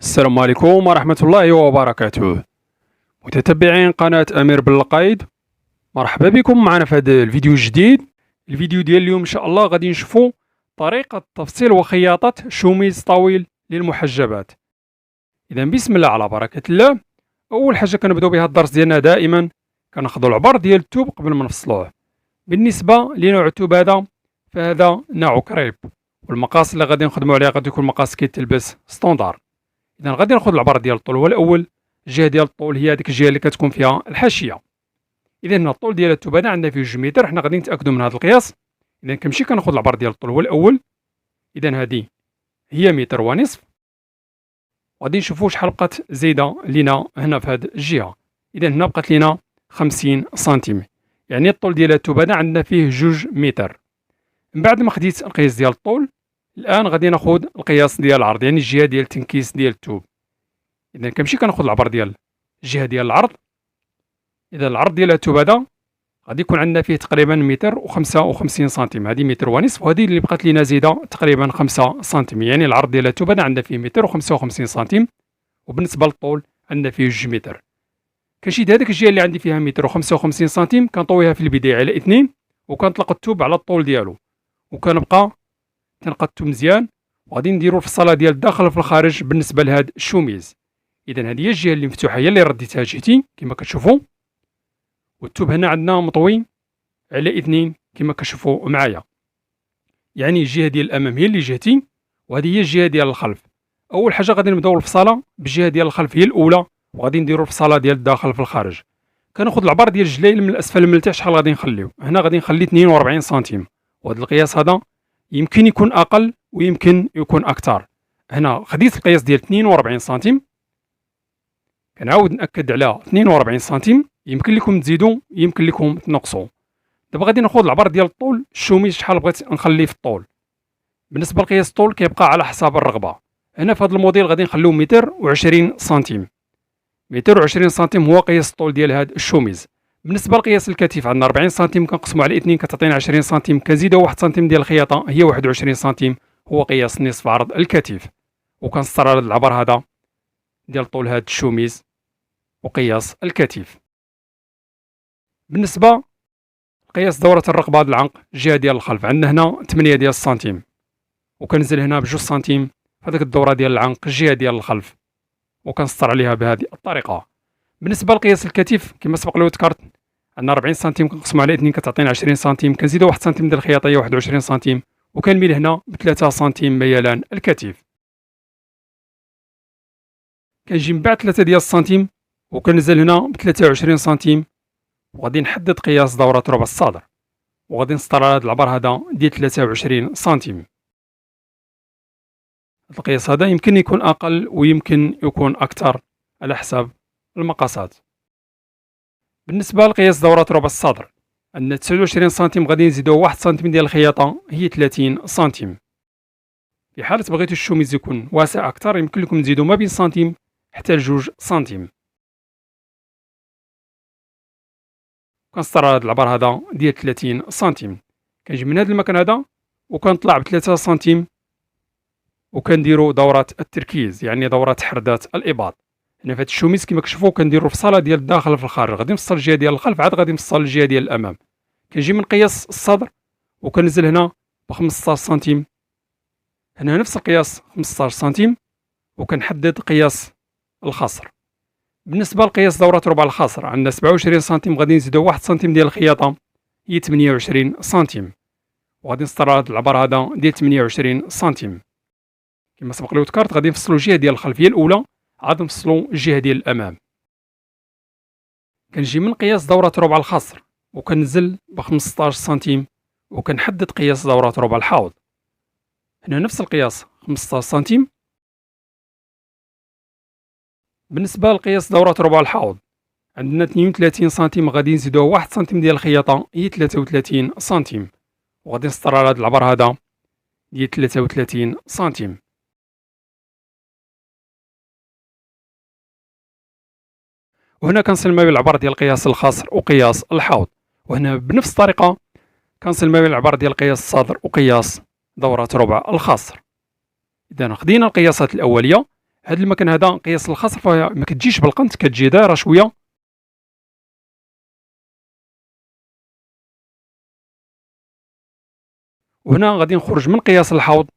السلام عليكم ورحمة الله وبركاته. متتبعين قناة أمير بن القايد، مرحبا بكم معنا في هذا الفيديو الجديد. الفيديو ديال اليوم إن شاء الله غادي نشوفوا طريقة تفصيل وخياطة شوميز طويل للمحجبات. إذا بسم الله على بركة الله. أول حاجة كنبداو بها الدرس ديالنا دائما كناخذوا العبر ديال الثوب قبل ما نفصلوه. بالنسبة لنوع الثوب هذا فهذا نوع كريب، والمقاس اللي غادي نخدموا عليه غادي يكون مقاس كيتلبس ستوندار. إذا غادي ناخذ العبر ديال الطول، هو الأول الجهة ديال الطول هي هذيك الجهة اللي كتكون فيها الحاشية. إذا هنا الطول ديال الثوب هذا عندنا فيه 2 متر، حنا غادي نتأكدوا من هذا القياس. إذا كنمشي كناخذ العبر ديال الطول هو الأول، إذا هذه هي 1.5 متر، وغادي نشوفوا شحال بقات زايدة لينا هنا في هذه الجهة. إذا هنا بقات لينا 50 سنتيم، يعني الطول ديال الثوب هذا عندنا فيه 2 متر. من بعد ما خديت القياس ديال الطول، الآن غادي ناخذ القياس ديال العرض، يعني الجهة ديال التنكيس ديال الثوب. إذا كنمشي كناخذ العبر ديال الجهة ديال العرض. إذا العرض ديال الثوب هذا غادي يكون عندنا فيه تقريبا 1.55 متر سنتيم، هذه 1.5 متر، وهذه اللي بقات لينا زايدة تقريبا 5 سنتيم، يعني العرض ديال الثوب هذا عندنا فيه 1.55 متر سنتيم، وبالنسبة للطول عندنا فيه 2 متر. كنشد هذيك الجهة اللي عندي فيها 1.55 متر سنتيم، كنطويها في البداية على 2، وكنطلق الثوب على الطول ديالو، وكنبقى تنقدتو مزيان، وغادي نديرو الفصاله ديال الداخل في الخارج بالنسبه لهاد الشوميز. اذا هذه هي الجهه اللي مفتوحه، هي اللي رديتها جهتي كما كتشوفوا، والثوب هنا عندنا مطوي على 2 كما كتشوفوا معايا، يعني الجهه ديال الامام هي اللي جهتي، وهذه هي الجهه ديال الخلف. اول حاجه غادي نبداو الفصاله بالجهه ديال الخلف هي الاولى، وغادي نديرو الفصاله ديال الداخل في الخارج. كناخذ العبر ديال الجليل من الاسفل من التحت، شحال غادي نخليو؟ هنا غادي نخلي 42 سنتيم، وهذا القياس هذا يمكن يكون اقل ويمكن يكون اكثر. هنا خديت القياس ديال 42 سنتيم، كنعاود ناكد على 42 سنتيم، يمكن لكم تزيدوا يمكن لكم تنقصوا. دابا غادي ناخذ العبر ديال الطول، الشوميز شحال بغيت نخليه في الطول. بالنسبه لقياس الطول كيبقى على حساب الرغبه. هنا في هذا الموديل غادي نخليو 120 سنتيم. 120 سنتيم هو قياس الطول ديال هذا الشوميز. بالنسبه لقياس الكتف عندنا 40 سنتيم، كنقسموا على 2 كتعطينا 20 سنتيم، كنزيدوا 1 سنتيم ديال الخياطه هي 21 سنتيم، هو قياس نصف عرض الكتف. وكنسطر هذا العبر هذا ديال طول هذا الشوميز وقياس الكتف. بالنسبه لقياس دوره الرقبه هذا العنق الجهه ديال الخلف عندنا هنا 8 ديال السنتيم، وكنزل هنا ب2 سنتيم هذيك الدوره ديال العنق الجهه ديال الخلف، وكنسطر عليها بهذه الطريقه. بالنسبه لقياس الكتف كما سبق لو ذكرت عندنا 40 سنتيم، كنقسموا على 2 كتعطينا 20 سنتيم، كنزيدوا 1 سنتيم ديال الخياطه هي 21 سنتيم، وكنميل هنا ب3 سنتيم ميلان الكتف. كنجي من بعد 3 ديال السنتيم وكنزل هنا ب 23 سنتيم، وغادي نحدد قياس دوره ربع الصدر، وغادي نسطر على هذا العبر هذا ديال 23 سنتيم. القياس هذا يمكن يكون اقل ويمكن يكون اكثر على حساب المقاسات. بالنسبه لقياس دوره ربع الصدر عندنا 29 سنتيم، غادي نزيدو 1 سنتيم ديال الخياطه هي 30 سنتيم. في حاله بغيتو الشوميز يكون واسع اكثر يمكن لكم تزيدوا ما بين سنتيم حتى ل 2 سنتيم. كنسطر هذا العبر هذا ديال 30 سنتيم، كنجي من هذا المكان هذا وكنطلع ب 3 سنتيم، وكنديروا دوره التركيز يعني دوره حردات الاباط. هنا في هذا الشوميز كما كتشوفوا كنديروا الفصاله ديال الداخل في الخارج، غادي نفصل الجهه ديال الخلف عاد غادي نفصل الجهه ديال الامام. كنجي من قياس الصدر وكنزل هنا ب 15 سنتيم، هنا نفس القياس 15 سنتيم، وكنحدد قياس الخصر. بالنسبه لقياس دوره ربع الخصر عندنا 27 سنتيم، غادي نزيدوا 1 سنتيم ديال الخياطه هي 28 سنتيم، وغادي نسطر هذا العبر هذا ديال 28 سنتيم. كما سبق لي ذكرت غادي نفصلوا الجهه ديال الخلف هي الاولى، عاد نفصلوا الجهه ديال الامام. كنجي من قياس دوره ربع الخصر وكنزل ب 15 سنتيم، وكنحدد قياس دوره ربع الحوض. هنا نفس القياس 15 سنتيم. بالنسبه لقياس دوره ربع الحوض عندنا 32 سنتيم، غادي نزيدوه 1 سنتيم ديال الخياطه هي 33 سنتيم، وغادي نسطر على هذا العبر هذا ديال 33 سنتيم. وهنا كنصل ما بين العبر ديال قياس الخصر وقياس الحوض، وهنا بنفس الطريقه كنصل ما بين العبر ديال قياس الصدر وقياس دوره ربع الخصر. اذا خدينا القياسات الاوليه، هذا المكان هذا قياس الخصر فما كتجيش بالقنت، كتجي دايره شويه. وهنا غادي نخرج من قياس الحوض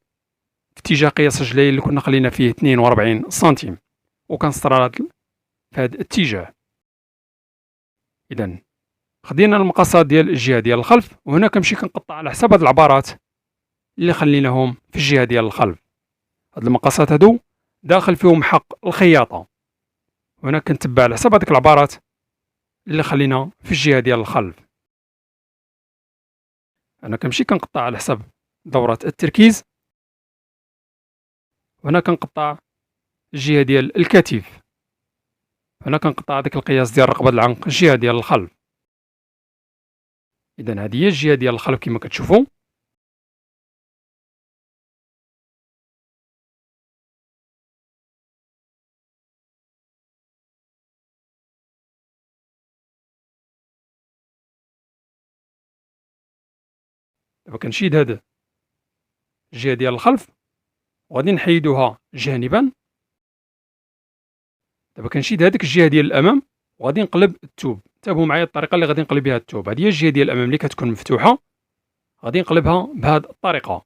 في اتجاه قياس الجلي اللي كنا خلينا فيه 42 سنتيم، وكنسطر في هذا الاتجاه. اذا خدينا المقاسات ديال الجهه ديال الخلف، وهنا كنمشي كنقطع على حساب هاد العبارات اللي خليناهم في الجهه ديال الخلف. هاد المقاسات هادو داخل فيهم حق الخياطه، وهنا كنتبع على حساب هذيك العبارات اللي خلينا في الجهه ديال الخلف. انا كنمشي كنقطع على حساب دوره التركيز، وهنا كنقطع الجهه ديال الكتف، هنا كنقطع داك القياس ديال رقبه العنق الجهه ديال الخلف. اذا هذه هي الجهه ديال الخلف كما كتشوفوا. دابا كنشيد هاد الجهه ديال الخلف وغادي نحيدوها جانبا. دابا كنشيد هذيك الجهه ديال الامام وغادي نقلب الثوب. انتبهوا معايا الطريقه اللي غادي نقلب بها الثوب. هذه هي الجهه ديال الامام اللي كتكون مفتوحه، غادي نقلبها بهذه الطريقه.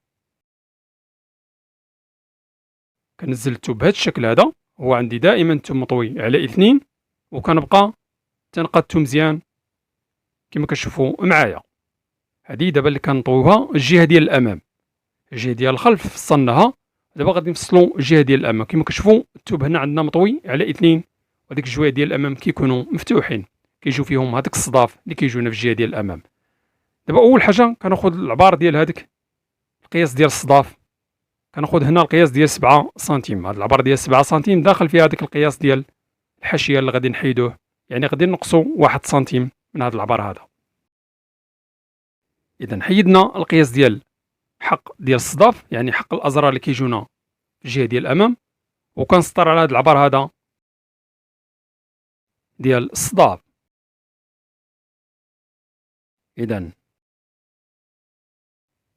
كنزل الثوب بهذا الشكل هذا. هو عندي دائما الثوب مطوي على 2، وكنبقى تنقادو مزيان كما كتشوفوا معايا. هذه دابا اللي كنطويوها الجهه ديال الامام. الجهه ديال الخلف فصلناها، دابا غادي نفصلوا الجهه ديال الامام. كما كتشوفوا الثوب هنا عندنا مطوي على 2، وديك الجوايه ديال الامام كيكونوا مفتوحين، كيجيو فيهم هذوك الصداف اللي كيجونا في الجهه ديال الامام. دابا اول حاجه كناخذ العبار ديال هذاك القياس ديال الصداف، كناخذ هنا القياس ديال 7 سنتيم. هذا العبار ديال 7 سنتيم داخل فيها هذاك القياس ديال الحاشيه اللي غادي نحيدوه، يعني غادي نقصوا 1 سنتيم من هذا العبار هذا. اذا حيدنا القياس ديال حق ديال الصداف، يعني حق الازرار اللي كيجونا في الجهه ديال الامام، وكنسطر على هذا العبار هذا ديال الصداف. اذا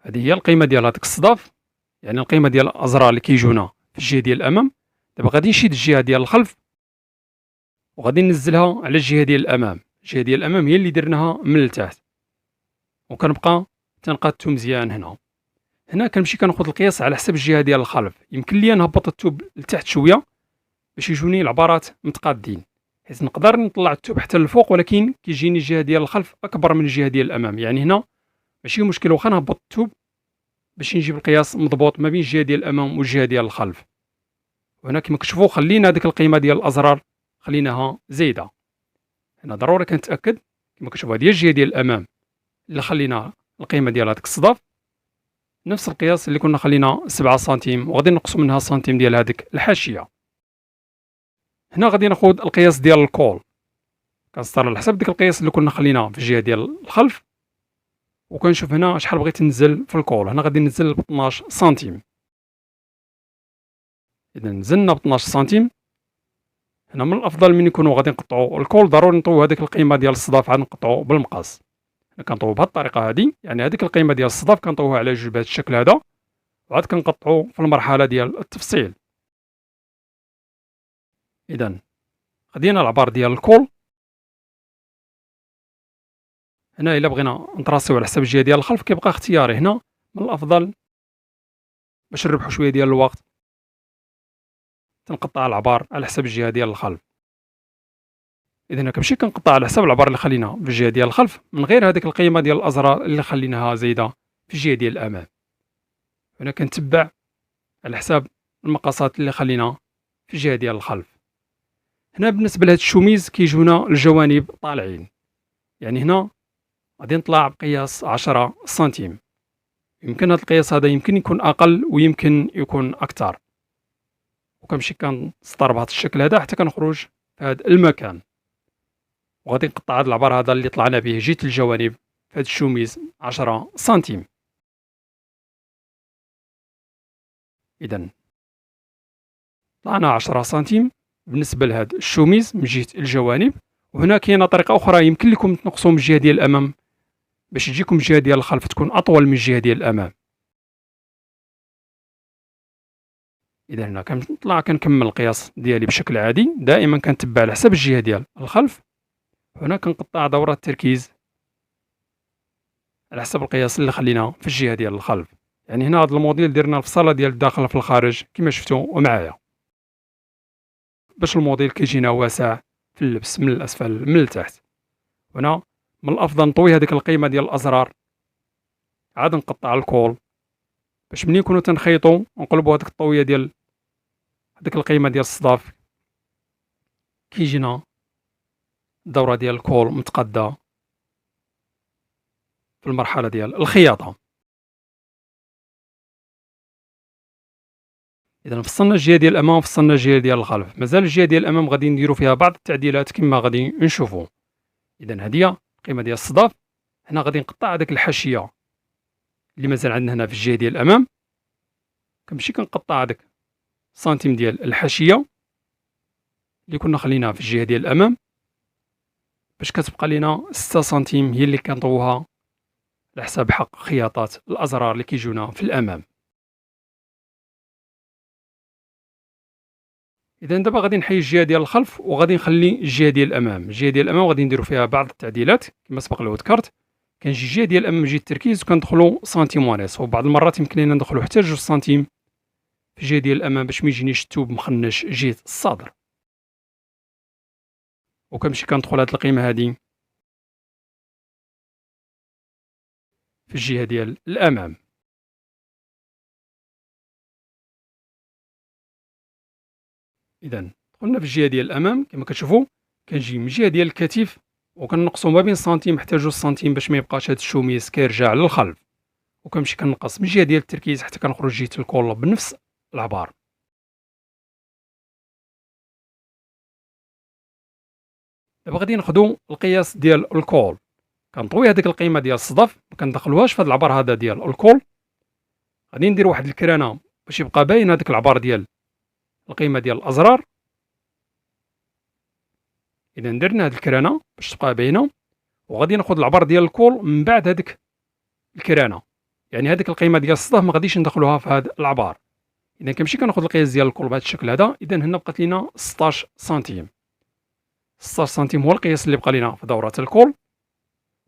هذه هي القيمه ديال هذاك الصداف، يعني القيمه ديال الازرار اللي كيجونا في الجهه ديال الامام. دابا غادي نشيد الجهه ديال الخلف وغادي ننزلها على الجهه ديال الامام. الجهه ديال الامام هي اللي درناها من التحت، وكنبقى تنقادو مزيان. هنا كنمشي كناخذ القياس على حسب الجهه ديال الخلف. يمكن لي نهبط الثوب لتحت شويه باش يجوني العبارات متقادين، حيت نقدر نطلع الثوب حتى للفوق، ولكن كيجيني الجهه ديال الخلف اكبر من الجهه ديال الامام. يعني هنا ماشي مشكل واخا نهبط الثوب باش نجيب القياس مضبوط ما بين الجهه ديال الامام والجهه ديال الخلف. وهنا كما كتشوفوا خلينا ديك القيمه ديال الازرار خليناها زايده. هنا ضروري كنتاكد كما كتشوفوا هذه هي الجهه ديال الامام اللي خلينا القيمه ديال هذاك الصداف، نفس القياس اللي كنا خلينا 7 سنتيم، وغادي نقصوا منها سنتيم ديال هذيك الحاشيه. هنا غادي ناخذ القياس ديال الكول، كنسطر على حسب ديك القياس اللي كنا خلينا في الجهه ديال الخلف، وكنشوف هنا شحال بغيت ننزل في الكول. هنا غادي ننزل ب 12 سنتيم. اذا نزلنا ب 12 سنتيم. هنا من الافضل من يكونوا غادي نقطعوا الكول ضروري نطويو هذيك القيمه ديال الصداف عاد نقطعوا بالمقص. كنطويو بهذه الطريقه هذه، يعني هذيك القيمه ديال الصداف كنطويوها على جوج بهذا الشكل هذا، وعاد كنقطعوا في المرحله ديال التفصيل. اذا خدينا العبار ديال الكول. هنا الا بغينا نطراسيو على حسب الجهه ديال الخلف كيبقى اختياري. هنا من الافضل باش نربحوا شويه ديال الوقت تنقطع العبار على حسب الجهه ديال الخلف. اذا انا كنمشي كنقطع على حسب العبار اللي خلينا في الجهه ديال الخلف من غير هذيك القيمه ديال الازرار اللي خليناها زايده في الجهه ديال الامام. هنا كنتبع على حساب المقاسات اللي خلينا في الجهه ديال الخلف. هنا بالنسبه لهاد الشوميز كيجونا الجوانب طالعين، يعني هنا غادي نطلع بقياس 10 سنتيم. يمكن هذا القياس هذا يمكن يكون اقل ويمكن يكون اكثر، وكنمشي كنسطر بهذا الشكل هذا حتى كنخرج في هذا المكان، وغادي نقطع هذا العبار هذا اللي طلعنا به جهه الجوانب في هذا الشوميز 10 سنتيم. اذا طلعنا 10 سنتيم بالنسبه لهذا الشوميز من جهه الجوانب. وهنا كاينه طريقه اخرى يمكن لكم تنقصوا من الجهه ديال الامام باش تجيكم الجهه ديال الخلف تكون اطول من الجهه ديال الامام. إذا هنا كنطلع كنكمل القياس ديالي بشكل عادي، دائما كنتبع على حساب الجهة ديال الخلف. هنا كنقطع دورة التركيز على حسب القياس اللي خلينا في الجهة ديال الخلف. يعني هنا هذا الموديل درنا الفصالة ديال الداخل في الخارج كما شفتوا معايا، باش الموديل كيجينا واسع في اللبس من الأسفل من التحت. هنا من الأفضل نطوي هذيك القيمة ديال الأزرار، عاد نقطع الكول باش ملي نكونوا تنخيطوا نقلبوا هذيك الطوية ديال هذيك القيمة ديال الصداف كيجينا الدورة ديال الكول متقادة في المرحلة ديال الخياطة. إذا فصلنا الجهة ديال الأمام وفصلنا الجهة ديال الخلف، مازال الجهة ديال الأمام غادي نديرو فيها بعض التعديلات كما غادي نشوفوا. إذا هذه هي القيمة ديال الصداف. هنا غادي نقطع هذيك الحاشية اللي مازال عندنا هنا في الجهة ديال الأمام، كنمشي كنقطع هذاك سنتيم ديال الحاشية اللي كنا خليناها في الجهة ديال الأمام، باش كتبقى لينا 6 سنتيم هي اللي كنطوها على حساب حق خياطات الأزرار اللي كيجونا في الأمام. إذا دابا غادي نحيد الجهة ديال الخلف وغادي نخلي الجهة ديال الأمام. الجهة ديال الأمام غادي نديرو فيها بعض التعديلات كما سبق لو ذكرت. كنجي الجهة ديال الأمام جهة التركيز وكندخلو سنتيم ونصف، وبعض المرات يمكن لينا ندخلو حتى 2 سنتيم في الجهة ديال الأمام باش ميجينيش الثوب مخنش جهة الصدر. وكنمشي كندخل هاد القيمة هادي في الجهة ديال الأمام. إذا دخلنا في الجهة ديال الأمام كما كتشوفوا، كنجي من الجهة ديال الكتف وكنقصوا ما بين سنتيم حتى 2 سنتيم باش ما يبقاش هاد الشوميس كيرجع للخلف، وكنمشي كنقص من الجهة ديال التركيز حتى كنخرج جهة الكول بنفس العبار. دابا غادي ناخدو القياس ديال الكول، كنطوي هذيك القيمة ديال الصدف ما كندخلوهاش في هذا العبار هذا ديال الكول. غادي ندير واحد الكرانة باش يبقى باين هذاك العبار ديال القيمة ديال الأزرار. إذا درنا هاد الكرانة باش تبقى باينة، وغادي ناخد العبار ديال الكول من بعد هذيك الكرانة، يعني هذيك القيمة ديال الصدف ما غاديش ندخلوها في هاد العبار. إذا كنمشي كناخد القياس ديال الكول بهذا الشكل هذا. إذا هنا بقات لينا 16 سنتيم. 16 سنتيم هو القياس اللي بقى لينا في دورة الكول.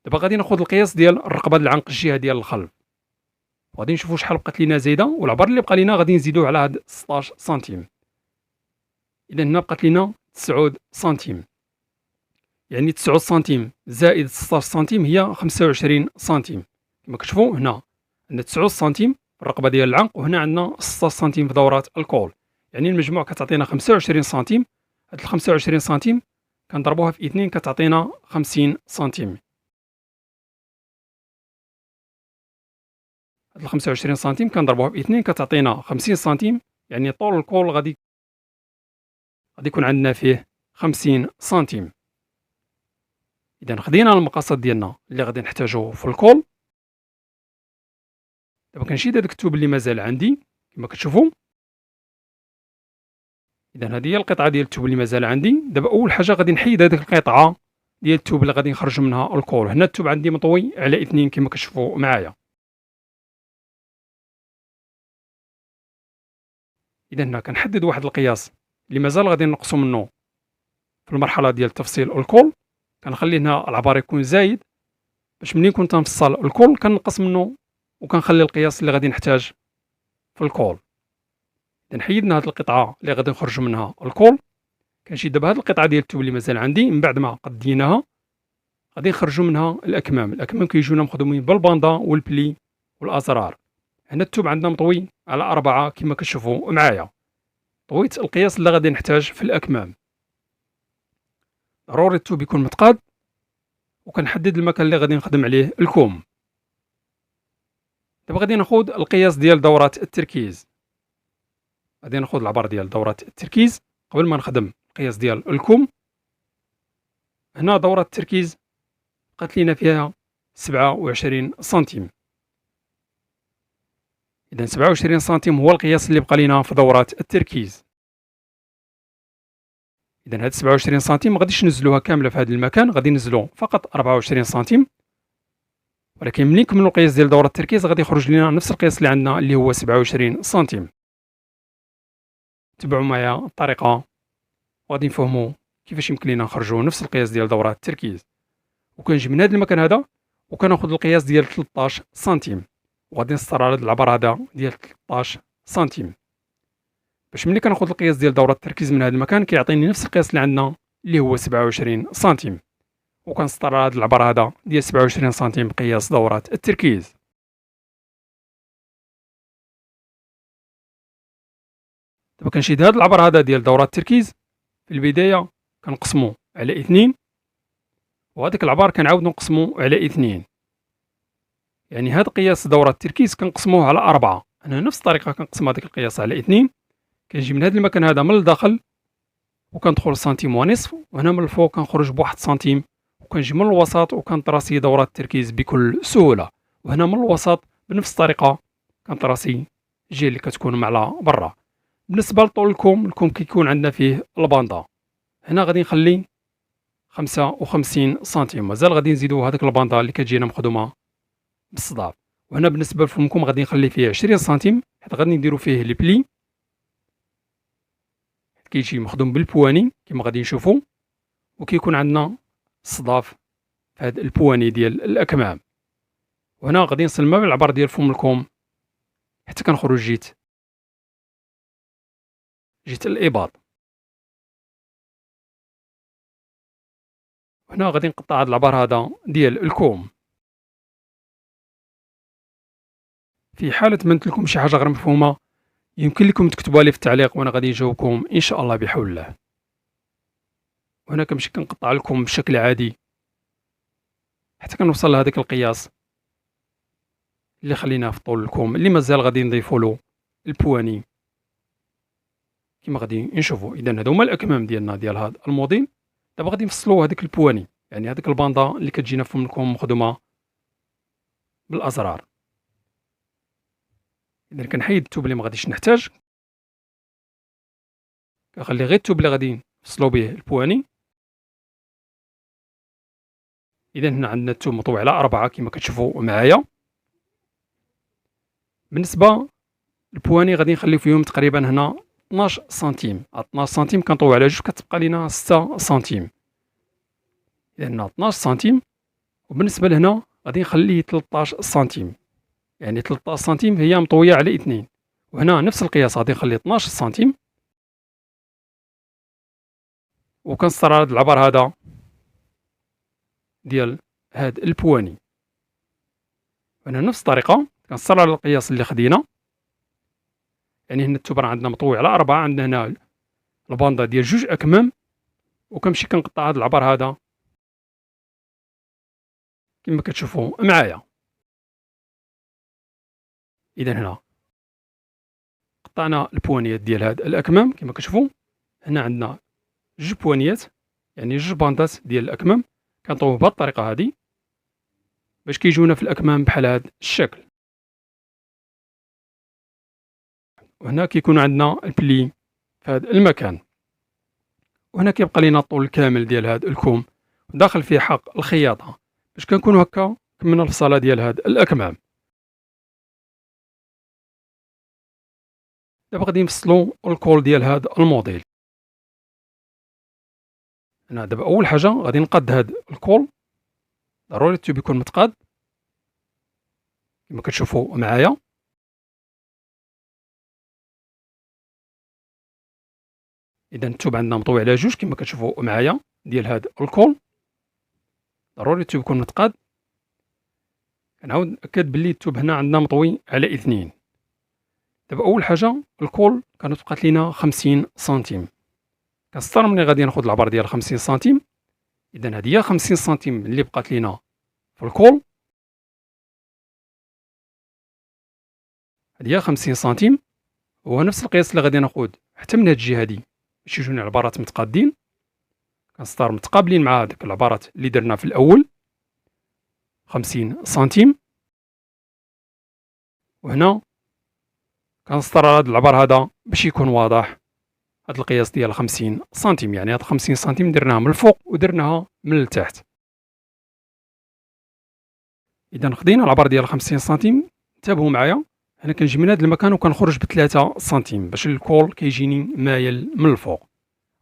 دابا غادي ناخد القياس ديال الرقبة ديال العنق الجهة ديال الخلف، وغادي نشوفوا شحال بقات لينا زايدة، والعبار اللي بقى لينا غادي نزيدوه على هاد 16 سنتيم. إذا هنا بقات لينا 9 سنتيم، يعني 9 سنتيم زائد 16 سنتيم هي 25 سنتيم. كما كتشوفوا هنا عندنا 9 سنتيم في الرقبة ديال العنق، وهنا عندنا 16 سنتيم في دورة الكول، يعني المجموع كتعطينا 25 سنتيم. هاد 25 سنتيم كنضربوها في 2 كتعطينا 50 سنتيم. هاد 25 سنتيم كنضربوها في 2 كتعطينا 50 سنتيم، يعني طول الكول غادي يكون عندنا فيه 50 سنتيم. إذا خدينا المقاسات ديالنا اللي غادي نحتاجو في الكول. دابا كنشيد هذاك الثوب اللي مازال عندي كما كتشوفوا. إذا هذه هي القطعة ديال الثوب اللي مازال عندي. دابا أول حاجة غادي نحيد هذيك القطعة ديال الثوب اللي غادي نخرج منها الكول. هنا الثوب عندي مطوي على 2 كما كتشوفوا معايا. إذا هنا كنحدد واحد القياس اللي مازال غادي نقصو منه في المرحلة ديال تفصيل الكول. كنخلي هنا العبار يكون زايد باش ملي نكون تنفصل الكول كنقص منه وكنخلي القياس اللي غادي نحتاج في الكول. إذا حيدنا هاد القطعة اللي غادي نخرج منها الكول. كنشد دابا هاد القطعة ديال الثوب اللي مازال عندي من بعد ما قديناها غادي نخرجوا منها الأكمام. الأكمام كيجونا مخدومين بالباندا والبلي والأزرار. هنا الثوب عندنا مطوي على 4 كما كتشوفوا معايا. طويت القياس اللي غادي نحتاج في الأكمام. ضروري الثوب يكون متقاد، وكنحدد المكان اللي غادي نخدم عليه الكوم. دابا غادي ناخذ القياس ديال دورة التركيز. غادي ناخذ العبار ديال دورة التركيز قبل ما نخدم القياس ديال الكوم. هنا دورة التركيز بقات لينا فيها 27 سنتيم. إذا 27 سنتيم هو القياس اللي بقى لينا في دورة التركيز. إذا هاد 27 سنتيم ما غاديش ننزلوها كاملة في هذا المكان، غادي ننزلو فقط 24 سنتيم، ولكن ملي نكملو القياس ديال دورة التركيز غادي يخرج لنا نفس القياس اللي عندنا اللي هو 27 سنتيم. تبعوا معايا الطريقة وغادي نفهموا كيفاش يمكن لينا نخرجوا نفس القياس ديال دورات التركيز. وكنجي من هذا المكان هذا وكناخذ القياس ديال 13 سنتيم وغادي نسطر على هذا العبر هذا ديال 13 سنتيم باش ملي كناخذ القياس ديال دورة التركيز من هذا المكان كيعطيني نفس القياس اللي عندنا اللي هو 27 سنتيم، وكنسطر على هذا العبر هذا ديال 27 سنتيم قياس دورة التركيز. دابا كنشد هذا العبر هذا ديال دورة التركيز في البداية كنقسمو على 2 وهذاك العبر كنعاود نقسمو على 2، يعني هذا قياس دورة التركيز كنقسموه على 4. أنا نفس الطريقة كنقسم هذاك القياس على 2، كنجي من هذا المكان هذا من الداخل وكندخل سنتيم ونصف، وهنا من الفوق كنخرج بواحد سنتيم، وكنجي من الوسط وكنطراسي دورة التركيز بكل سهولة، وهنا من الوسط بنفس الطريقة كنطراسي الجهة اللي كتكون على برا. بالنسبة لطول الكوم كيكون عندنا فيه الباندا، هنا غادي نخلي 55 سنتيم، مازال غادي نزيدو هذاك الباندا اللي كتجينا مخدومة بالصداع. وهنا بالنسبة لفمكم غادي نخلي فيه 20 سنتيم حيت غادي نديرو فيه لي بلي، كيجي مخدوم بالبواني كما غادي نشوفو، وكيكون عندنا الصداف في هاد البواني ديال الأكمام. وهنا غادي نصل ما بين العبر ديال فم الكوم حتى كنخرج جهة الإباط. وهنا غادي نقطع هاد العبر هذا ديال الكوم. في حالة ما قلت لكم شي حاجة غير مفهومة يمكن لكم تكتبوها لي في التعليق وانا غادي نجاوبكم ان شاء الله بحول الله. وهنا كنمشي كنقطع لكم بشكل عادي حتى كنوصل لهذاك القياس اللي خليناه في طول الكوم، اللي مازال غادي نضيفوا له البواني كما غادي نشوفوا. اذا هادو هما الاكمام ديالنا ديال هذا الموديل. دابا غادي نفصلوا هذيك البواني، يعني هذيك الباندا اللي كتجينا في فم الكوم مخدومه بالازرار. اذا كنحيد التوب اللي ما غاديش نحتاج، كنخلي غير التوب اللي غادي نفصلوا به البواني. اذا هنا عندنا التوب مطوي على 4 كما كتشوفوا معايا. بالنسبه للبواني غادي نخليو فيهم تقريبا هنا 12 سنتيم، 12 سنتيم كنطوي على جوج كتبقى لينا 6 سنتيم. اذا هنا 12 سنتيم، وبالنسبه لهنا غادي نخليه 13 سنتيم، يعني 13 سنتيم هي مطويه على 2. وهنا نفس القياس غادي نخلي 12 سنتيم، وكنسطر هذا العبر هذا ديال هاد البواني. هنا نفس الطريقه كنسطر على القياس اللي خدينا، يعني هنا التوبر عندنا مطوي على 4، عندنا هنا الباندا ديال جوج اكمام، وكنمشي كنقطع هذا العبر هذا كما كتشوفوا معايا. اذا هنا قطعنا البوانيات ديال هاد الاكمام كما كتشوفوا. هنا عندنا جوج بوانيات، يعني جوج باندات ديال الاكمام كنطويو بهذه الطريقه هذه باش كيجيونا في الاكمام بحال هذا الشكل. وهنا كيكون عندنا البلي في هذا المكان، وهنا كيبقى لينا الطول كامل ديال هذا الكوم داخل فيه حق الخياطه باش كنكونوا هكا كملنا الفصاله ديال هاد الاكمام. دابا غادي نفصلوا الكول ديال هذا الموديل. هنا دابا اول حاجه غادي نقاد هذا الكول، ضروري التوب يكون متقاد كما كتشوفوا معايا. اذا التوب عندنا مطوي على جوج كما كتشوفوا معايا ديال هذا الكول، ضروري التوب يكون متقاد. كنعاود ناكد باللي التوب هنا عندنا مطوي على 2. دابا اول حاجه الكول كانت بقات لينا 50 سنتيم، كنسطر ملي غادي ناخذ العبر ديال 50 سنتيم. اذا هذه هي 50 سنتيم اللي بقات لينا في الكول، هذه هي 50 سنتيم، وهو نفس القياس اللي غادي ناخذ حتى من هاد الجهه هادي باش يجوني العبارات متقادين. كنسطر متقابلين مع هذوك العبارات اللي درنا في الاول 50 سنتيم. وهنا كنسطر على هذا العبر هذا باش يكون واضح هذا القياس ديال 50 سنتيم، يعني هاد 50 سنتيم درناها من الفوق ودرناها من التحت. اذا خدينا العبر ديال 50 سنتيم، انتبهوا معايا انا كنجي من هذا المكان وكنخرج ب3 سنتيم باش الكول كيجيني مايل من الفوق،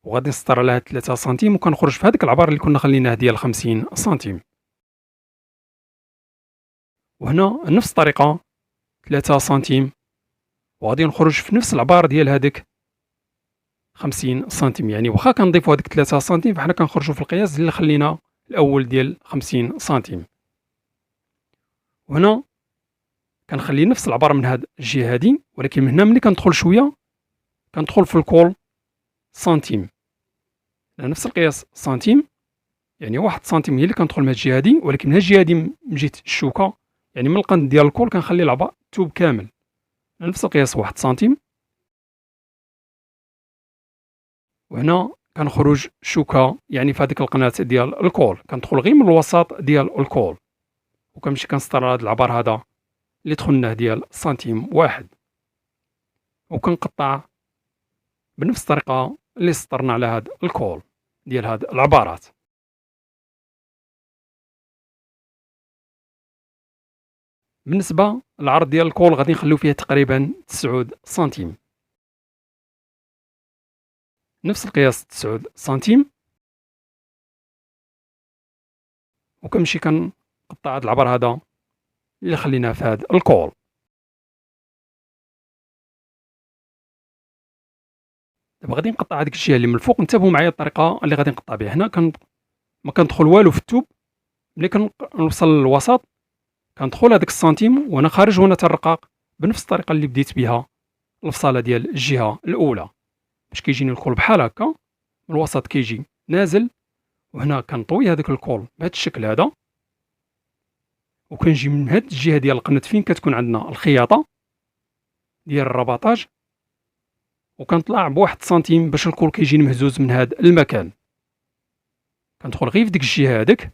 وغادي نسطر على هاد 3 سنتيم وكنخرج في هذاك العبار اللي كنا خليناه ديال 50 سنتيم. وهنا نفس الطريقه 3 سنتيم، وغادي نخرج في نفس العبار ديال هذاك 50 سنتيم. يعني واخا كنضيفوا هذيك 3 سنتيم فحنا كنخرجوا في القياس اللي خلينا الاول ديال 50 سنتيم. وهنا كنخلي نفس العبار من هاد الجهه هادي، ولكن من هنا ملي كندخل شويه كندخل في الكول سنتيم، نفس القياس سنتيم، يعني 1 سنتيم هي اللي كندخل من هاد الجهه هادي، ولكن من هاد الجهه هادي من جهه الشوكه يعني من القند ديال الكول كنخلي العبار التوب كامل نفس القياس 1 سنتيم. وهنا كنخرج شوكه يعني في هذيك القناه ديال الكول، كندخل غير من الوسط ديال الكول وكنمشي كنسطر هذا العبار هذا اللي دخلناه ديال سنتيم واحد، وكنقطع بنفس الطريقه اللي سطرنا على هذا الكول ديال هاد العبارات. بالنسبه للعرض ديال الكول غادي نخليو فيه تقريبا 9 سنتيم، نفس القياس 9 سنتيم، وكنمشي كنقطع هاد العبر هذا اللي خليناه في هاد الكول. دابا غادي نقطع هذيك الجهه اللي من الفوق. انتبهوا معايا الطريقه اللي غادي نقطع بها. هنا ما كندخل والو في التوب، ملي كنوصل للوسط كندخل هذاك السنتيم وانا خارج وانا ترقاق بنفس الطريقه اللي بديت بها الفصاله ديال الجهه الاولى، باش كيجيني الكول بحال هكا من الوسط كيجي نازل، وهنا كنطوي هذاك الكول بهذا الشكل هذا، وكنجي من هاد الجهه ديال القنت فين كتكون عندنا الخياطه ديال الرباطاج، وكنطلع بواحد سنتيم باش الكول كيجيني مهزوز من هاد المكان. كندخل غير في ديك الجهه هذيك،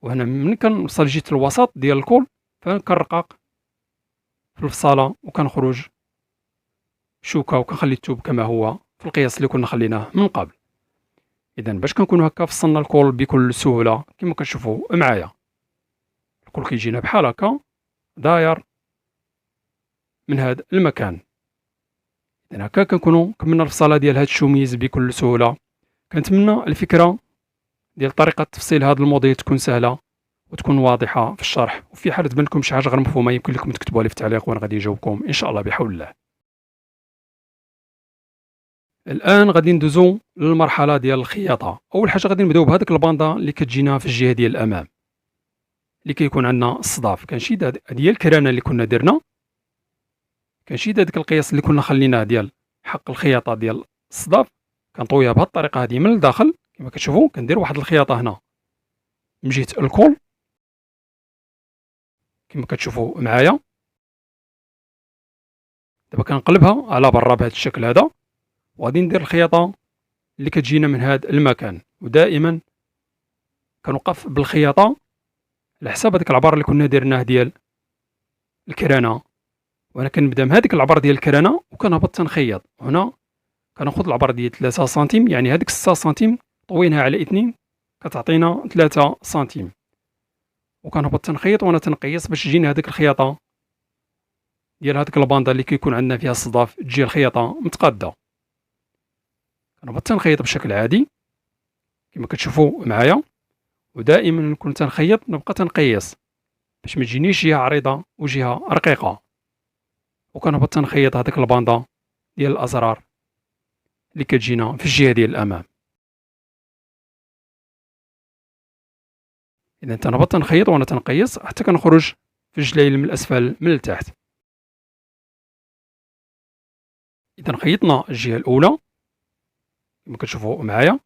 وهنا ملي كنوصل جيت الوسط ديال الكول فكنرقق في الفصاله وكنخرج شوكه وكنخلي التوب كما هو في القياس اللي كنا خليناه من قبل. اذا باش كنكونوا هكا فصلنا الكول بكل سهوله كما كتشوفوا معايا، الكول كيجينا بحال هكا داير من هذا المكان. اذا هكا كنكونوا كملنا الفصاله ديال هذا الشوميز بكل سهوله. كنتمنى الفكره ديال طريقه تفصيل هذا الموديل تكون سهله وتكون واضحه في الشرح، وفي حال تبان لكم شي حاجه غير مفهومه يمكن لكم تكتبوها لي في التعليق وانا غادي نجاوبكم ان شاء الله بحول الله. الان غادي ندوزو للمرحله ديال الخياطه. اول حاجه غادي نبداو بهذيك الباندا اللي كتجينا في الجهه ديال الامام اللي كيكون عندنا الصداف. كنشيد هي الكرانه اللي كنا درنا، كنشيد هذاك القياس اللي كنا خليناه ديال حق الخياطه ديال الصداف، كنطويها بهذه الطريقه هذه من الداخل كما كتشوفوا. كندير واحد الخياطه هنا من جهه الكول كما كتشوفوا معايا. دابا كنقلبها على برا بهذا الشكل هذا، وغادي ندير الخياطه اللي كتجينا من هذا المكان، ودائما كنوقف بالخياطه على حساب هذاك العبار اللي كنا درناه ديال الكرانه. وانا كنبدا من هذيك العبر ديال الكرانه وكنهبط تنخيط. هنا كناخذ العبر ديال 3 سنتيم، يعني هذيك 6 سنتيم طوينها على 2 كتعطينا 3 سنتيم، وكنهبط تنخيط وانا تنقيس باش تجيني هذيك الخياطه ديال هذيك الباندا اللي كيكون عندنا فيها الصداف تجي الخياطه متقاده. كنهبط تنخيط بشكل عادي كما كتشوفوا معايا، ودائما نكون تنخيط نبقى تنقيس باش ما تجينيش جهه عريضه وجهه رقيقه، وكنهبط تنخيط هذيك الباندا ديال الازرار اللي كتجينا في الجهه ديال الامام. اذا تنهبط تنخيط وانا تنقيس حتى كنخرج في الجلايل من الاسفل من التحت. اذا خيطنا الجهه الاولى كما كتشوفوا معايا.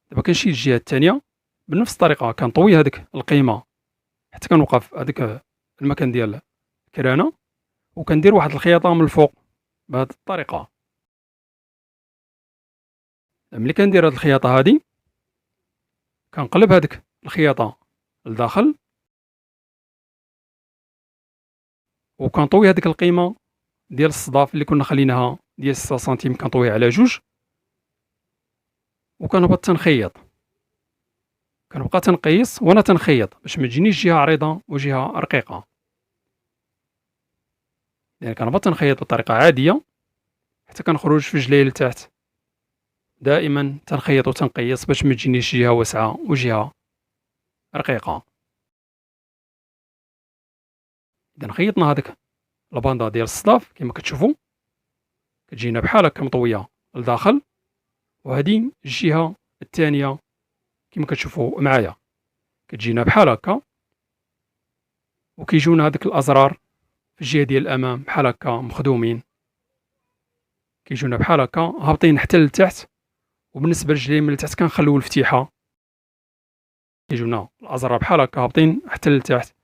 دابا كنشيل الجهه الثانيه بنفس الطريقه، كنطوي هذيك القيمه حتى كنوقف هذاك المكان ديال الكرانه، وكندير واحد الخياطه من الفوق بهذه الطريقه. ملي كندير هذه الخياطه هذه كنقلب هذيك الخياطه لداخل، وكنطوي هذيك القيمه ديال الصداف اللي كنا خليناها ديال 6 سنتيم كنطويها على 2، وكنهبط تنخيط. كنبقى تنقيس وانا تنخيط باش ما تجينيش جهه عريضه وجهه رقيقه. إذا كنبقى تنخيط بطريقة عادية حتى كنخرج في رجلي لتحت. دائما تنخيط وتنقيس باش ما تجينيش جهة واسعة وجهة رقيقة. إذا خيطنا هذيك الباندا ديال الصداف كما كتشوفوا كتجينا بحال هكا مطوية لداخل، وهذه الجهة الثانية كما كتشوفوا معايا كتجينا بحال هكا، وكيجونا هذوك الأزرار في الجهة ديال الأمام بحال هكا مخدومين، كيجونا بحال هكا هابطين حتى لتحت، وبالنسبة للرجلين من التحت كنخليو الفتيحة كيجونا الأزرار بحال هكا هابطين حتى لتحت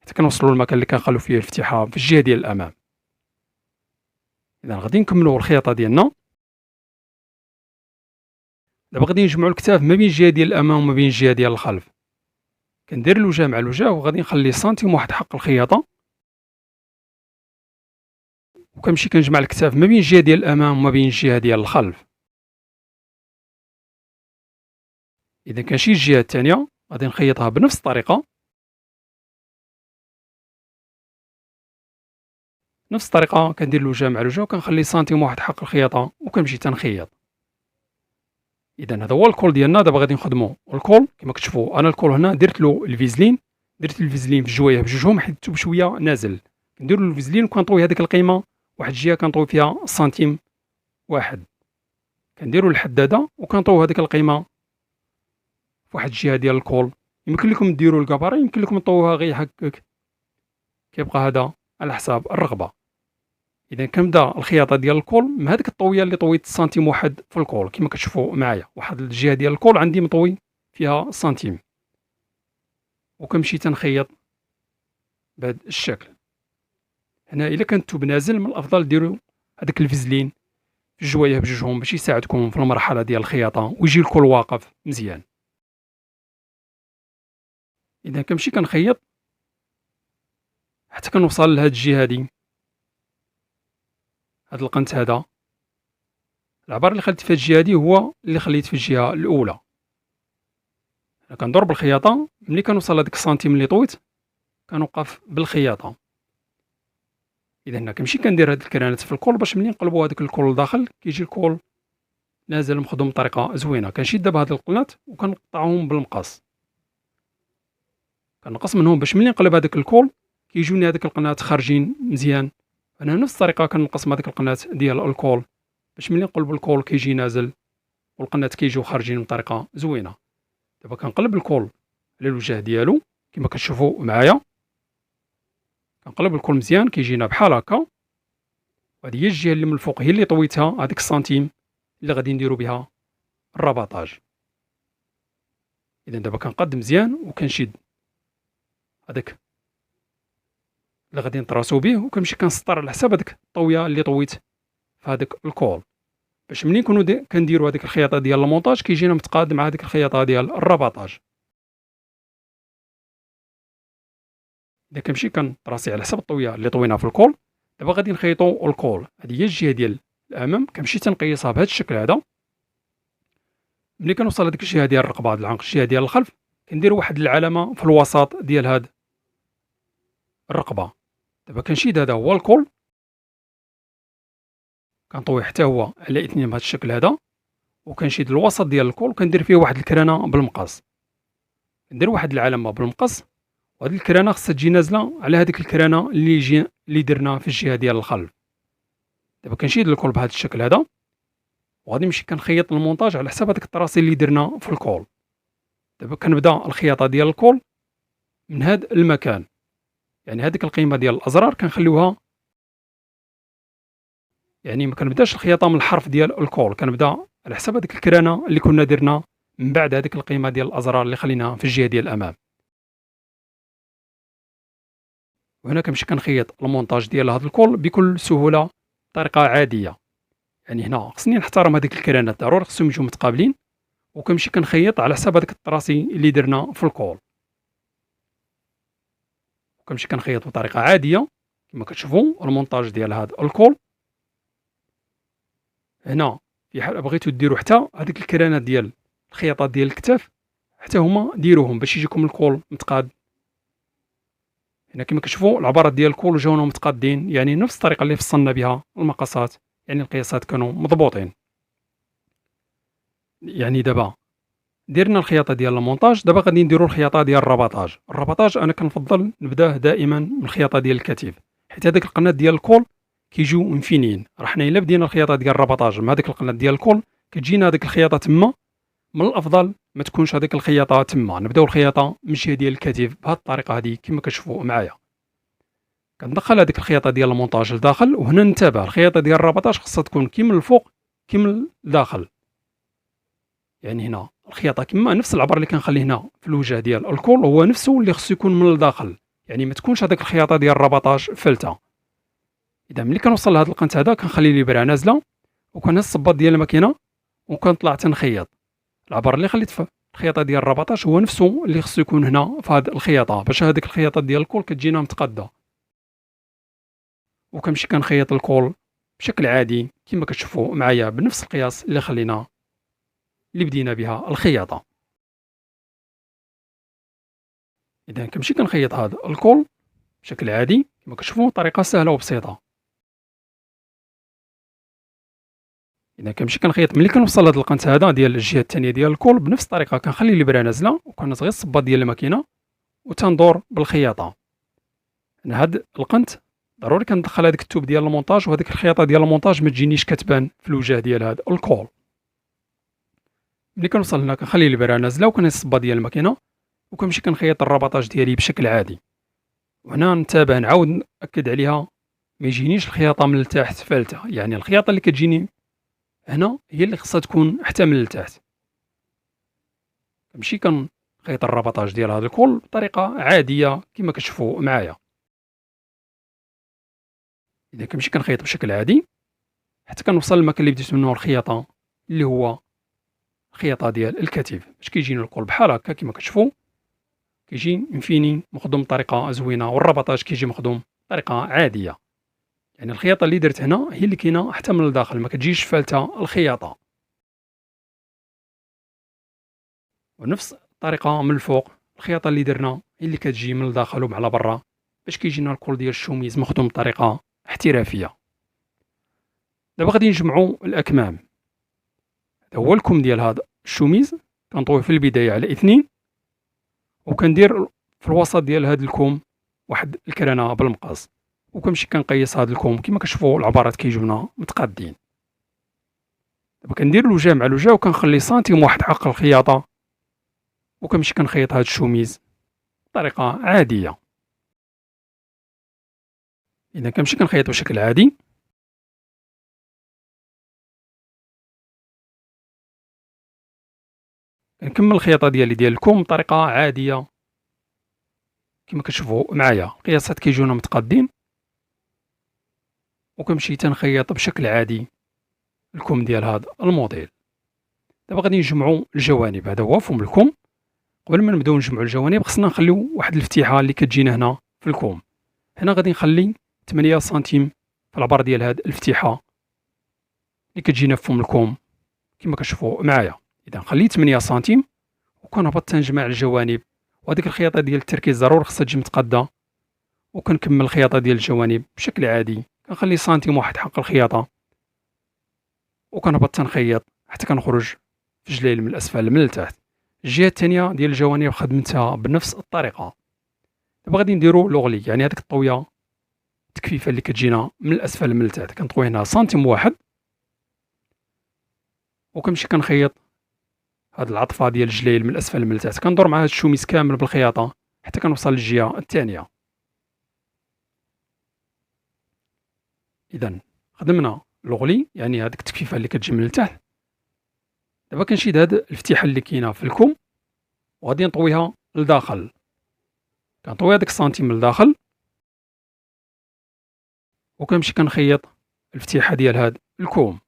حتى كنوصلوا للمكان اللي كنخليو فيه الفتيحة في الجهة ديال الأمام. إذا غادي نكملوا الخياطة ديالنا. دابا غادي نجمعوا الكتاف ما بين الجهة ديال الأمام وما بين الجهة ديال الخلف. كندير الوجه مع الوجه وغادي نخلي سنتيم واحد حق الخياطة، وكنمشي كنجمع الكتاف ما بين الجهة ديال الأمام وما بين الجهة ديال الخلف. إذا كنشي الجهة الثانية غادي نخيطها بنفس الطريقة، نفس الطريقة كندير الوجه مع الوجه وكنخلي سنتيم واحد حق الخياطة وكنمشي تنخيط. إذا هذا هو الكول ديالنا. دابا غادي نخدموا الكول كما كتشوفوا. أنا الكول هنا درت له الفيزلين، درت الفيزلين في الجوايه بجوجهم حيت بشويه نازل، كندير له الفيزلين وكنطوي هذيك القيمة واحد الجهة كنطوي فيها سنتيم واحد، كنديروا الحدادة وكنطوي هذيك القيمة في واحد الجهة ديال الكول. يمكن لكم ديروا الكبارة، يمكن لكم تطووها غير هكاك، كيبقى هذا على حساب الرغبة. إذا كنبدا الخياطة ديال الكول من هذيك الطوية اللي طويت سنتيم واحد في الكول كما كتشوفوا معايا، واحد الجهة ديال الكول عندي مطوي فيها سنتيم، وكنمشي تنخيط بهذا الشكل. هنا إلا كان الثوب نازل من الأفضل ديروا هذاك الفيزلين في الجوايه بجوجهم باش يساعدكم في المرحلة ديال الخياطة ويجي الكول واقف مزيان. إذا كنمشي كنخيط حتى كنوصل لهاد الجهة هادي، هاد القنت هذا العبار اللي خليت في الجهة هادي هو اللي خليت في الجهة الأولى. كندور بالخياطة ملي كنوصل لهاديك السنتيم اللي طويت كنوقف بالخياطة. إذا هنا كنمشي كندير هاد الكرانات في الكول باش ملي نقلبوا هذاك الكول لداخل كيجي الكول نازل مخدوم بطريقة زوينة. كنشد دابا هاد القنات وكنقطعهم بالمقص، كنقص منهم باش ملي نقلب هذاك الكول كيجوني هذاك القنات خارجين مزيان. انا نفس الطريقه كنقسم هذيك القنات ديال الكول باش ملي نقلب الكول كيجي نازل والقنات كيجيو خارجين بطريقه زوينه. دابا كنقلب الكول على الوجه ديالو كما كتشوفوا معايا، كنقلب الكول مزيان كيجينا بحال هكا، وهذه هي الجهه اللي من الفوق هي اللي طويتها هذيك السنتيم اللي غادي نديرو بها الرباطاج. اذا دابا كنقاد مزيان وكنشد هذاك اللي غادي نطراسو به وكنمشي كنسطر على حساب هذيك الطويه اللي طويت في هذاك الكول باش ملي نكونوا كنديروا هذيك الخياطه ديال المونتاج كيجينا متقاد مع هذيك الخياطه ديال الرباطاج. اذا كنمشي كنطراسي على حساب الطويه اللي طويناها في الكول. دابا غادي نخيطوا الكول، هذه هي الجهه ديال الامام كنمشي تنقيسها بهذا الشكل هذا. ملي كنوصل لهذيك الجهه ديال الرقبه العنق الجهه ديال الخلف كندير واحد العلامه في الوسط ديال هاد الرقبه. دابا كنشيد هذا هو الكول كنطوي حتى هو على اثنين بهذا الشكل هذا، وكنشيد الوسط ديال الكول وكندير فيه واحد الكرانه بالمقص، ندير واحد العلامه بالمقص، وهذه الكرانه خصها تجي نازله على هذيك الكرانه اللي درنا في الجهه ديال الخلف. دابا كنشيد الكول بهذا الشكل هذا وغادي نمشي كنخيط المونتاج على حساب هذيك الطراسي اللي درنا في الكول. دابا كنبدا الخياطه ديال الكول من هذا المكان، يعني هذيك القيمه ديال الازرار كنخليوها، يعني ما كنبداش الخياطه من الحرف ديال الكول، كنبدا على حساب هذيك الكرانه اللي كنا درنا من بعد هذيك القيمه ديال الازرار اللي خليناها في الجهه ديال الامام. وهنا كنمشي كنخيط المونتاج ديال هذا الكول بكل سهوله بطريقه عاديه. يعني هنا خصني نحترم هذيك الكرانات ضروري خصهم يجوا متقابلين، وكنمشي كنخيط على حساب هذيك الطراسي اللي درنا في الكول، وكنمشي كنخيط بطريقه عاديه كما كتشوفوا المونتاج ديال هذا الكول. هنا في حال بغيتو ديروا حتى هذيك الكرانات ديال الخياطات ديال الكتاف حتى هما ديروهم باش يجيكم الكول متقاد. هنا كما كتشوفوا العبارات ديال الكول جاونا متقادين، يعني نفس الطريقه اللي فصلنا بها المقاسات، يعني القياسات كانوا مضبوطين. يعني دابا درنا الخياطه ديال المونتاج، دابا غادي نديرو الخياطه ديال الرباطاج. الرباطاج انا كنفضل نبداه دائما من الخياطه ديال الكتف، حيت هذاك القنات ديال الكول كيجيو منفينين. راه حنا الا بدينا الخياطه ديال الرباطاج مع هذيك القنات ديال الكول كتجينا هذيك الخياطه تما، من الافضل ما تكونش هذيك الخياطه تما، نبداو الخياطه من الجهه ديال الكتف بهذه الطريقه هذه كما كتشوفوا معايا. كندخل هذيك الخياطه ديال المونتاج لداخل، وهنا ننتبه الخياطه ديال الرباطاج خصها تكون كيما الفوق كيما لداخل. يعني هنا الخياطه كما نفس العبر اللي كنخلي هنا في الوجه ديال الكول هو نفسه اللي خصو يكون من الداخل، يعني ما تكونش هذيك الخياطه ديال الرباطاج فلته. اذا ملي كنوصل لهذا القنت هذا كنخلي الابره نازله، وكنهز الصباط ديال الماكينه وكنطلع تنخيط. العبر اللي خليت في الخياطه ديال الرباطاج هو نفسه اللي خصو يكون هنا في هذه الخياطه، باش هذيك الخياطه ديال الكول كتجينا متقاده. وكنمشي كنخيط الكول بشكل عادي كما كتشوفوا معايا بنفس القياس اللي بدينا بها الخياطه. اذا كنمشي كنخيط هذا الكول بشكل عادي كما كتشوفوا، طريقه سهله وبسيطه. اذا كنمشي كنخيط ملي كنوصل لهذا القنت هذا ديال الجهه الثانيه ديال الكول بنفس الطريقه كنخلي الابره نازله وكنهز غير الصباط ديال الماكينه وتندور بالخياطه. انا هاد القنت ضروري كندخل هذاك التوب ديال المونتاج، وهذيك الخياطه ديال المونتاج ما تجينيش كتبان في الوجه ديال هذا الكول. ملي كنوصل هنا كنخلي الابره نازله وكنهز الصباط ديال الماكينه وكنمشي كنخيط الرباطاج ديالي بشكل عادي. وهنا ننتبه نعاود ناكد عليها ما يجينيش الخياطه من التحت فالته، يعني الخياطه اللي كتجيني هنا هي اللي خصها تكون حتى من التحت. كنمشي كنخيط الرباطاج ديال هذا الكول بطريقه عاديه كما كتشوفوا معايا. اذا كنمشي كنخيط بشكل عادي حتى كنوصل للمكان اللي بديت منه الخياطه، اللي هو الخياطه ديال الكتف، باش كيجيني الكول بحال هكا كما كتشوفوا، كيجي مفيني مخدوم بطريقه زوينه، والرباطاج كيجي مخدوم بطريقه عاديه. يعني الخياطه اللي درت هنا هي اللي كاينه حتى من الداخل، ما كتجيش فالته الخياطه. ونفس الطريقه من الفوق الخياطه اللي درنا هي اللي كتجي من الداخل ومع برا، باش كيجينا الكول ديال الشوميز مخدوم بطريقه احترافيه. دابا غادي نجمعوا الاكمام. هذا هو الكم ديال هذا الشوميز، كنطويه في البدايه على 2، وكندير في الوسط ديال هذا الكم واحد الكرانه بالمقص، وكنمشي كنقيس هذا الكم كما كتشوفوا العبارات كيجونا متقادين. دابا كندير الوجه مع الوجه وكنخلي سنتيم واحد حق الخياطه، وكنمشي كنخيط هذا الشوميز بطريقه عاديه. اذا كنمشي كنخيط بشكل عادي كنكمل الخياطه ديال الكم بطريقه عاديه كما كتشوفوا معايا. القياسات كيجونا متقادين، وكنمشي تنخيط بشكل عادي الكم ديال هذا الموديل. دابا غادي نجمعوا الجوانب. هذا هو فم الكم. قبل ما نبداو نجمعوا الجوانب خصنا نخليو واحد الفتيحه اللي كتجينا هنا في الكم. هنا غادي نخلي 8 سنتيم في العبر ديال هذه الفتيحه اللي كتجينا في فم الكم كما كتشوفوا معايا. اذا خليت 8 سنتيم وكنهبط تنجمع الجوانب، وهذيك الخياطه ديال التركيز ضروري خصها تجي متقاده، وكنكمل الخياطه ديال الجوانب بشكل عادي. كنخلي سنتيم واحد حق الخياطه وكنهبط تنخيط حتى كنخرج في جليل من الاسفل من التحت. الجهه الثانيه ديال الجوانب خدمتها بنفس الطريقه. دابا غادي نديرو لوغلي، يعني هذيك الطويه التكفيفه اللي كتجينا من الاسفل من التحت كنطوي هنا سنتيم واحد، وكنمشي كنخيط هاد العطفه ديال الجليل من الاسفل من التحت، كندور مع هاد الشوميز كامل بالخياطه حتى كنوصل للجهه الثانيه. اذا خدمنا لوغلي، يعني هذيك التكفيفه اللي كتجي من التحت. دابا كنشيد هاد الفتيحه اللي كاينه في الكم وغادي نطويها لداخل. كنطوي هذاك السنتيم لداخل وكنمشي كنخيط الفتيحه ديال هاد الكوم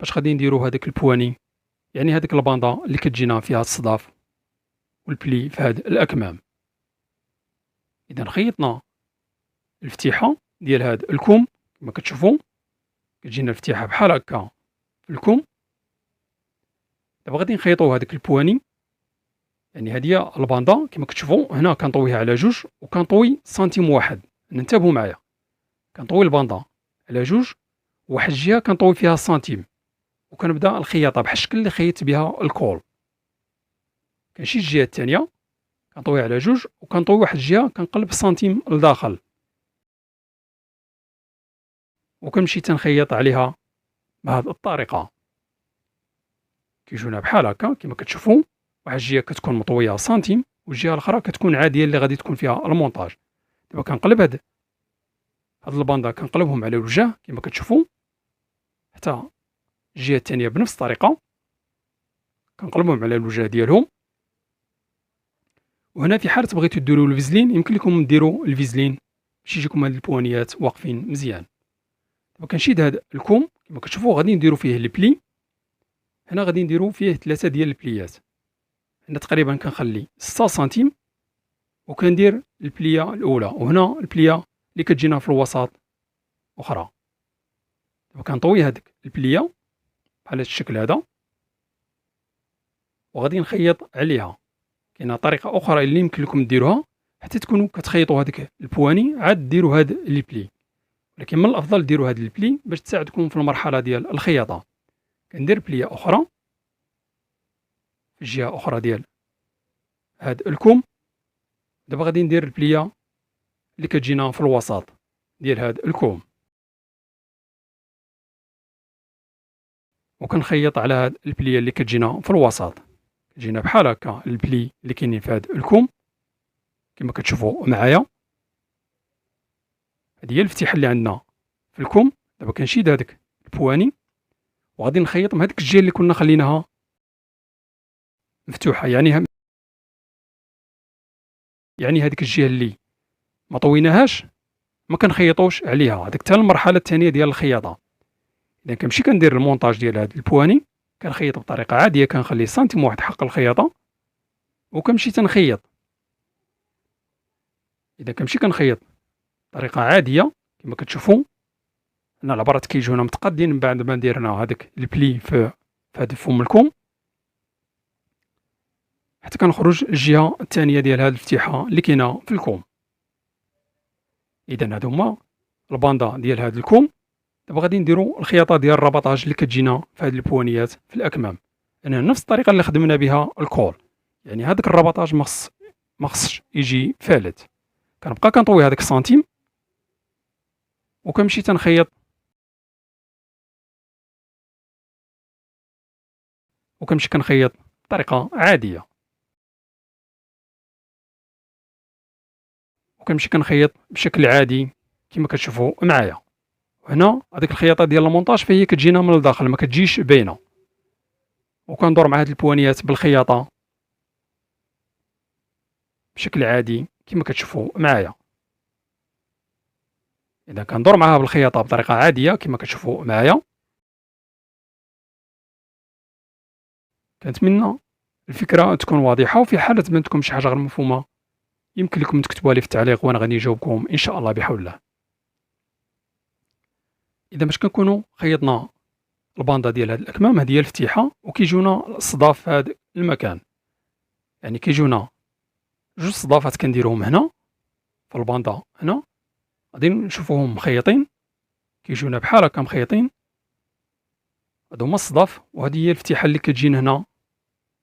باش غادي نديرو هذاك البواني، يعني هذيك الباندا اللي كتجينا فيها الصداف والبلي في هاد الاكمام. اذا خيطنا الفتيحه ديال هاد الكوم كما كتشوفوا كتجينا الفتيحه بحال هكا في الكوم. دابا غادي نخيطوا هذيك البواني يعني هذه هي الباندا كما كتشوفوا هنا كنطويها على جوج وكنطوي سنتيم واحد. انتبهوا معايا، كنطوي الباندا على جوج، واحد الجهه كنطوي فيها سنتيم، وكنبدا الخياطه بحال الشكل اللي خيطت بها الكول. كنمشي الجهه الثانيه كنطوي على جوج وكنطوي واحد الجهه كنقلب سنتيم لداخل، وكنمشي تنخيط عليها بهذه الطريقه. كيجونا بحال هكا كما كتشوفوا، واحد الجهه كتكون مطويه سنتيم والجهه الاخرى كتكون عاديه اللي غادي تكون فيها المونتاج. دابا كنقلب هاد الباندا كنقلبهم على الوجه كما كتشوفوا حتى الجهه الثانيه بنفس الطريقه كنقلبهم على الوجه ديالهم. وهنا في حاله بغيتو ديروا الفيزلين يمكن لكم ديروا الفيزلين باش يجيكم هاد البوانيات واقفين مزيان. دابا كنشيد هاد الكوم كما كتشوفوا غادي نديروا فيه البلي. هنا غادي نديروا فيه 3 ديال البليات. هنا تقريبا كنخلي 6 سنتيم وكندير البليه الاولى، وهنا البليه اللي كتجينا في الوسط اخرى. دابا كنطوي هذيك البليه بحال هذا الشكل هذا وغادي نخيط عليها. كاينه طريقه اخرى اللي يمكن لكم ديروها حتى تكونوا كتخيطوا هذيك البواني عاد ديروا هاد البلي، ولكن من الافضل ديروا هاد البلي باش تساعدكم في المرحله ديال الخياطه. كندير بليه اخرى في الجهه اخرى ديال هاد الكم. دابا غادي ندير البليه اللي كتجينا في الوسط ديال هاد الكوم وكنخيط على هاد البليه اللي كتجينا في الوسط. كتجينا بحال هكا البلي اللي كاينين في هاد الكوم كما كتشوفوا معايا. هذه هي الفتيحه اللي عندنا في الكوم. دابا كنشيد هذيك البواني وغادي نخيط من هذيك الجهه اللي كنا خليناها مفتوحه، يعني هذيك الجهه اللي ما طويناهاش ما كنخيطوش عليها. هذيك حتى المرحله الثانيه ديال الخياطه. اذا كنمشي كندير المونتاج ديال هاد البواني كنخيط بطريقه عاديه، كنخلي سنتيم واحد حق الخياطه وكنمشي تنخيط. اذا كنمشي كنخيط بطريقه عاديه كما كتشوفوا هنا العبرات كيجونا متقادين من بعد ما درنا هذاك البلي في هذا فم الكم حتى كنخرج الجهه الثانيه ديال هذه الفتيحه اللي كاينه في الكم. اذا هادو هما الباندا ديال هذا الكم. دابا غادي نديروا الخياطه ديال الرباطاج اللي كتجينا في هذه البوانيات في الاكمام. انا نفس الطريقه اللي خدمنا بها الكول، يعني هذاك الرباطاج ما خصش يجي فالت. كنبقى كنطوي هذاك السنتيم وكنمشي تنخيط كنخيط بطريقه عاديه وكنمشي كنخيط بشكل عادي كما كتشوفوا معايا. هنا هذيك الخياطه ديال المونتاج فهي كتجينا من الداخل ما كتجيش باينه، وكندور مع هاد البوانيات بالخياطه بشكل عادي كما كتشوفوا معايا. اذا كندور معها بالخياطه بطريقه عاديه كما كتشوفوا معايا. كنتمنى الفكره تكون واضحه، وفي حاله ما عندكم شي حاجه غير مفهومه يمكن لكم تكتبوها لي في التعليق وانا غادي نجاوبكم ان شاء الله بحول الله. اذا باش كنكونوا خيطنا الباندا ديال هاد الاكمام، هذه هي الفتيحه وكيجونا الصداف في هذا المكان. يعني كيجونا جوج صدافات كنديروهم هنا في الباندا. هنا غادي نشوفوهم مخيطين كيجونا بحال هكا مخيطين. هادو هما الصداف وهذه هي الفتيحه اللي كتجينا هنا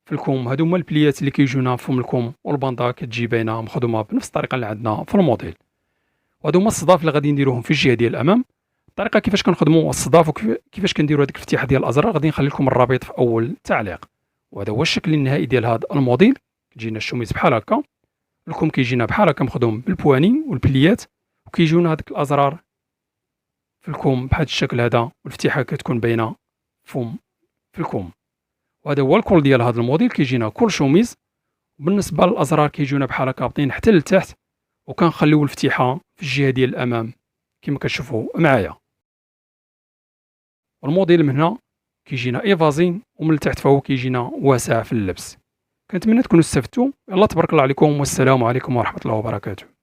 في الكم. هادو هما البليات اللي كيجونا في فم الكم، والباندا كتجي باينه مخدومه بنفس الطريقه اللي عندنا في الموديل. وهادو هما الصداف اللي غادي نديروهم في الجهه ديال الامام. الطريقه كيفاش كنخدموا الصداف وكيفاش كنديروا هذيك الفتيحه ديال الازرار غادي نخلي لكم الرابط في اول التعليق. وهذا هو الشكل النهائي ديال هذا الموديل. كتجينا الشوميز بحال هكا، الكم كيجينا بحال هكا مخدوم بالبواني والبليات، وكيجونا هذيك الازرار في الكم بهذا الشكل هذا، والفتيحه كتكون باينه في الكم. وهذا هو الكول ديال هذا الموديل. كيجينا كل شوميز، وبالنسبه للازرار كيجونا بحال هكا هابطين حتى لتحت، وكنخليو الفتيحه في الجهه ديال الامام كما كتشوفوا معايا. والموديل من هنا كيجينا ايفازين، ومن التحت فهو كيجينا واسع في اللبس. كنتمنى تكونوا استفدتوا. يلا تبارك الله عليكم، والسلام عليكم ورحمه الله وبركاته.